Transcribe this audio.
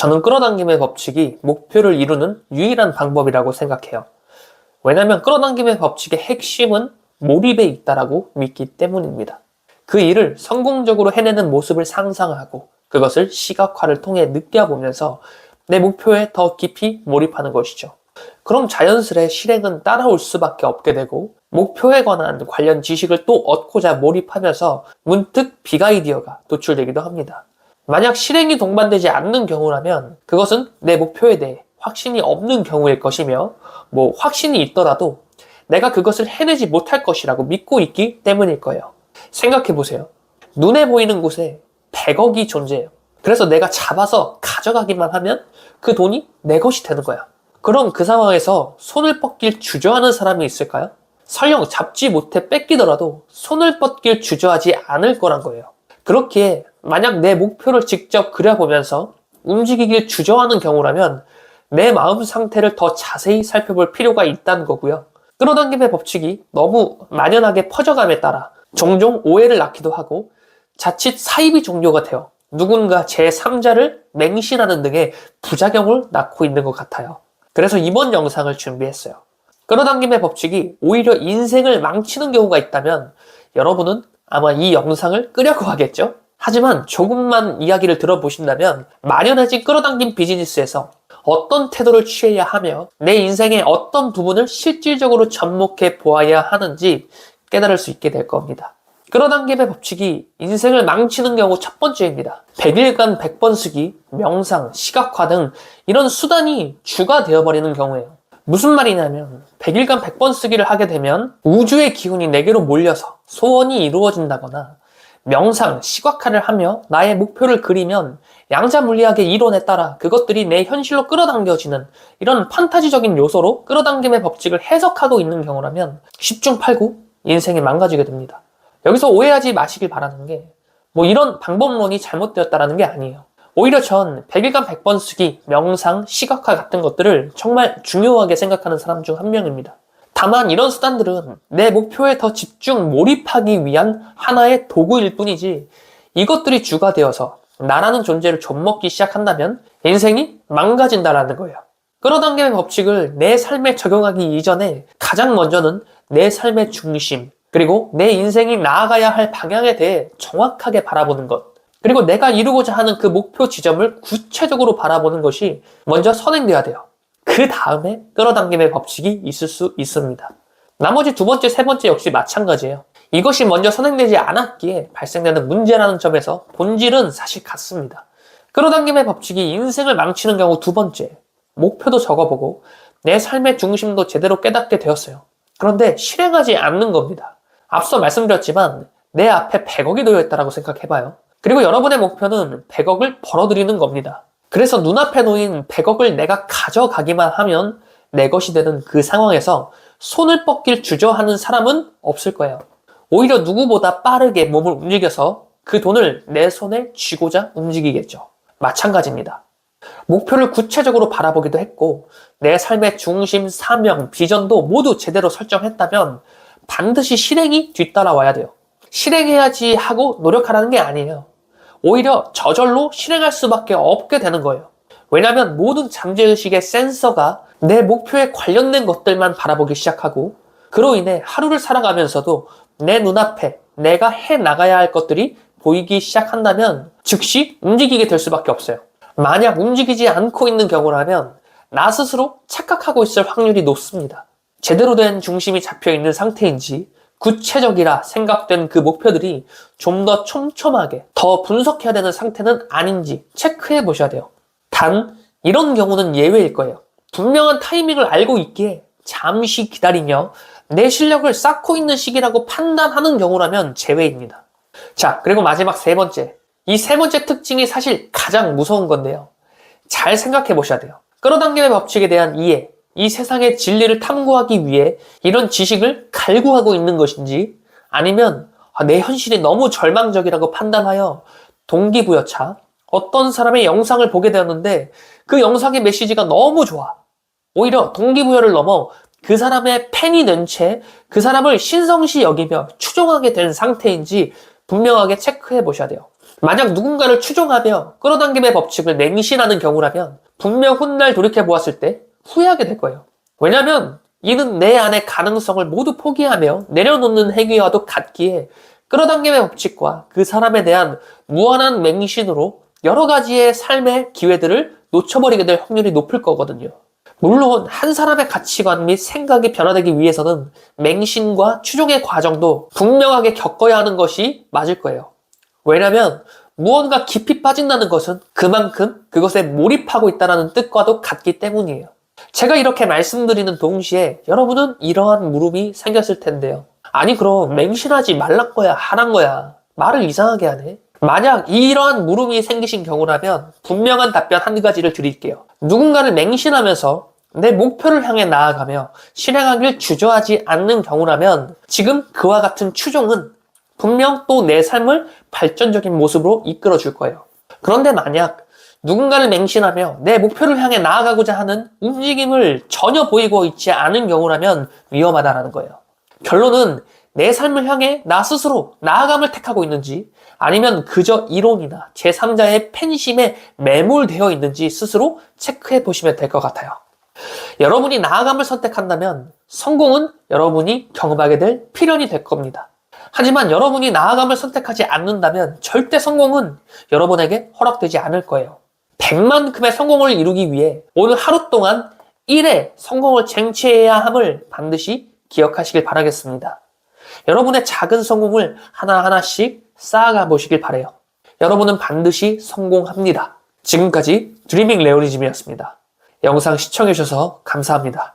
저는 끌어당김의 법칙이 목표를 이루는 유일한 방법이라고 생각해요. 왜냐면 끌어당김의 법칙의 핵심은 몰입에 있다라고 믿기 때문입니다. 그 일을 성공적으로 해내는 모습을 상상하고 그것을 시각화를 통해 느껴보면서 내 목표에 더 깊이 몰입하는 것이죠. 그럼 자연스레 실행은 따라올 수밖에 없게 되고 목표에 관한 관련 지식을 또 얻고자 몰입하면서 문득 빅아이디어가 도출되기도 합니다. 만약 실행이 동반되지 않는 경우라면 그것은 내 목표에 대해 확신이 없는 경우일 것이며 확신이 있더라도 내가 그것을 해내지 못할 것이라고 믿고 있기 때문일 거예요. 생각해보세요. 눈에 보이는 곳에 100억이 존재해요. 그래서 내가 잡아서 가져가기만 하면 그 돈이 내 것이 되는 거야. 그럼 그 상황에서 손을 뻗길 주저하는 사람이 있을까요? 설령 잡지 못해 뺏기더라도 손을 뻗길 주저하지 않을 거란 거예요. 그렇기에 만약 내 목표를 직접 그려보면서 움직이길 주저하는 경우라면 내 마음 상태를 더 자세히 살펴볼 필요가 있다는 거고요. 끌어당김의 법칙이 너무 만연하게 퍼져감에 따라 종종 오해를 낳기도 하고 자칫 사이비 종교가 되어 누군가 제3자를 맹신하는 등의 부작용을 낳고 있는 것 같아요. 그래서 이번 영상을 준비했어요. 끌어당김의 법칙이 오히려 인생을 망치는 경우가 있다면 여러분은 아마 이 영상을 끄려고 하겠죠? 하지만 조금만 이야기를 들어보신다면 만연해진 끌어당김 비즈니스에서 어떤 태도를 취해야 하며 내 인생의 어떤 부분을 실질적으로 접목해 보아야 하는지 깨달을 수 있게 될 겁니다. 끌어당김의 법칙이 인생을 망치는 경우 첫 번째입니다. 100일간 100번 쓰기, 명상, 시각화 등 이런 수단이 주가 되어버리는 경우예요. 무슨 말이냐면 100일간 100번 쓰기를 하게 되면 우주의 기운이 내게로 몰려서 소원이 이루어진다거나 명상, 시각화를 하며 나의 목표를 그리면 양자물리학의 이론에 따라 그것들이 내 현실로 끌어당겨지는 이런 판타지적인 요소로 끌어당김의 법칙을 해석하고 있는 경우라면 10중 8구 인생이 망가지게 됩니다. 여기서 오해하지 마시길 바라는 게 이런 방법론이 잘못되었다라는 게 아니에요. 오히려 전 100일간 100번 쓰기, 명상, 시각화 같은 것들을 정말 중요하게 생각하는 사람 중 한 명입니다. 다만 이런 수단들은 내 목표에 더 집중 몰입하기 위한 하나의 도구일 뿐이지 이것들이 주가 되어서 나라는 존재를 좀먹기 시작한다면 인생이 망가진다라는 거예요. 끌어당김의 법칙을 내 삶에 적용하기 이전에 가장 먼저는 내 삶의 중심, 그리고 내 인생이 나아가야 할 방향에 대해 정확하게 바라보는 것, 그리고 내가 이루고자 하는 그 목표 지점을 구체적으로 바라보는 것이 먼저 선행돼야 돼요. 그 다음에 끌어당김의 법칙이 있을 수 있습니다. 나머지 두 번째, 세 번째 역시 마찬가지예요. 이것이 먼저 선행되지 않았기에 발생되는 문제라는 점에서 본질은 사실 같습니다. 끌어당김의 법칙이 인생을 망치는 경우 두 번째, 목표도 적어보고 내 삶의 중심도 제대로 깨닫게 되었어요. 그런데 실행하지 않는 겁니다. 앞서 말씀드렸지만 내 앞에 100억이 놓여있다고 생각해봐요. 그리고 여러분의 목표는 100억을 벌어들이는 겁니다. 그래서 눈앞에 놓인 100억을 내가 가져가기만 하면 내 것이 되는 그 상황에서 손을 뻗길 주저하는 사람은 없을 거예요. 오히려 누구보다 빠르게 몸을 움직여서 그 돈을 내 손에 쥐고자 움직이겠죠. 마찬가지입니다. 목표를 구체적으로 바라보기도 했고 내 삶의 중심, 사명, 비전도 모두 제대로 설정했다면 반드시 실행이 뒤따라와야 돼요. 실행해야지 하고 노력하라는 게 아니에요. 오히려 저절로 실행할 수밖에 없게 되는 거예요. 왜냐하면 모든 잠재의식의 센서가 내 목표에 관련된 것들만 바라보기 시작하고 그로 인해 하루를 살아가면서도 내 눈앞에 내가 해나가야 할 것들이 보이기 시작한다면 즉시 움직이게 될 수밖에 없어요. 만약 움직이지 않고 있는 경우라면 나 스스로 착각하고 있을 확률이 높습니다. 제대로 된 중심이 잡혀있는 상태인지 구체적이라 생각된 그 목표들이 좀 더 촘촘하게 더 분석해야 되는 상태는 아닌지 체크해 보셔야 돼요. 단 이런 경우는 예외일 거예요. 분명한 타이밍을 알고 있기에 잠시 기다리며 내 실력을 쌓고 있는 시기라고 판단하는 경우라면 제외입니다. 자, 그리고 마지막 세 번째. 이 세 번째 특징이 사실 가장 무서운 건데요. 잘 생각해 보셔야 돼요. 끌어당김의 법칙에 대한 이해, 이 세상의 진리를 탐구하기 위해 이런 지식을 갈구하고 있는 것인지 아니면 내 현실이 너무 절망적이라고 판단하여 동기부여차 어떤 사람의 영상을 보게 되었는데 그 영상의 메시지가 너무 좋아. 오히려 동기부여를 넘어 그 사람의 팬이 된 채 그 사람을 신성시 여기며 추종하게 된 상태인지 분명하게 체크해 보셔야 돼요. 만약 누군가를 추종하며 끌어당김의 법칙을 맹신하는 경우라면 분명 훗날 돌이켜보았을 때 후회하게 될 거예요. 왜냐면 이는 내 안의 가능성을 모두 포기하며 내려놓는 행위와도 같기에 끌어당김의 법칙과 그 사람에 대한 무한한 맹신으로 여러 가지의 삶의 기회들을 놓쳐버리게 될 확률이 높을 거거든요. 물론 한 사람의 가치관 및 생각이 변화되기 위해서는 맹신과 추종의 과정도 분명하게 겪어야 하는 것이 맞을 거예요. 왜냐면 무언가 깊이 빠진다는 것은 그만큼 그것에 몰입하고 있다는 뜻과도 같기 때문이에요. 제가 이렇게 말씀드리는 동시에 여러분은 이러한 물음이 생겼을 텐데요. 아니 그럼 맹신하지 말란 거야 하란 거야 말을 이상하게 하네. 만약 이러한 물음이 생기신 경우라면 분명한 답변 한 가지를 드릴게요. 누군가를 맹신하면서 내 목표를 향해 나아가며 실행하길 주저하지 않는 경우라면 지금 그와 같은 추종은 분명 또 내 삶을 발전적인 모습으로 이끌어 줄 거예요. 그런데 만약 누군가를 맹신하며 내 목표를 향해 나아가고자 하는 움직임을 전혀 보이고 있지 않은 경우라면 위험하다는 거예요. 결론은 내 삶을 향해 나 스스로 나아감을 택하고 있는지 아니면 그저 이론이나 제3자의 팬심에 매몰되어 있는지 스스로 체크해 보시면 될 것 같아요. 여러분이 나아감을 선택한다면 성공은 여러분이 경험하게 될 필연이 될 겁니다. 하지만 여러분이 나아감을 선택하지 않는다면 절대 성공은 여러분에게 허락되지 않을 거예요. 100만큼의 성공을 이루기 위해 오늘 하루 동안 1의 성공을 쟁취해야 함을 반드시 기억하시길 바라겠습니다. 여러분의 작은 성공을 하나하나씩 쌓아가 보시길 바라요. 여러분은 반드시 성공합니다. 지금까지 드리밍 레오니즘이었습니다. 영상 시청해주셔서 감사합니다.